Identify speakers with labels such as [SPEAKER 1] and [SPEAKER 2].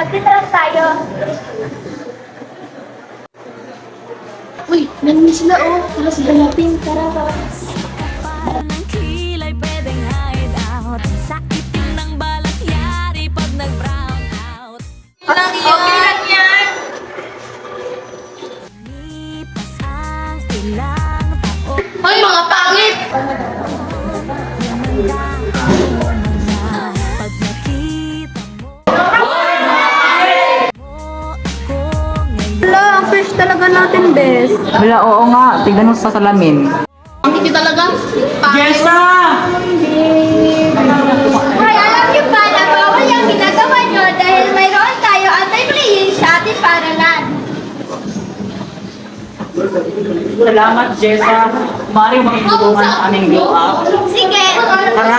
[SPEAKER 1] Magtitrap tayo.
[SPEAKER 2] Uy, nandun sila oh. Tara sila natin. Tara, tara.
[SPEAKER 3] Ng kilay pwedeng hide out. Sa itim ng balat yari pag nag-brown out.
[SPEAKER 1] Okay lang yan.
[SPEAKER 3] Lipas ang ilang taon.
[SPEAKER 2] Hoy, mga pangit!
[SPEAKER 3] Pag nakita mo ako ngayon.
[SPEAKER 1] Wala, ang fresh talaga natin, Bes.
[SPEAKER 4] Wala, oo nga. Tignan mo sa salamin.
[SPEAKER 2] Pangit yun talaga. Pangit.
[SPEAKER 1] Hoy, alam niyo ba na bawal yung ginagawa niyo dahil mayroon tayo anti-playing sa ating paaralan.
[SPEAKER 4] Salamat, Jessa. Mari makikitulungan sa aming glow up.
[SPEAKER 1] Sige.
[SPEAKER 4] Tara.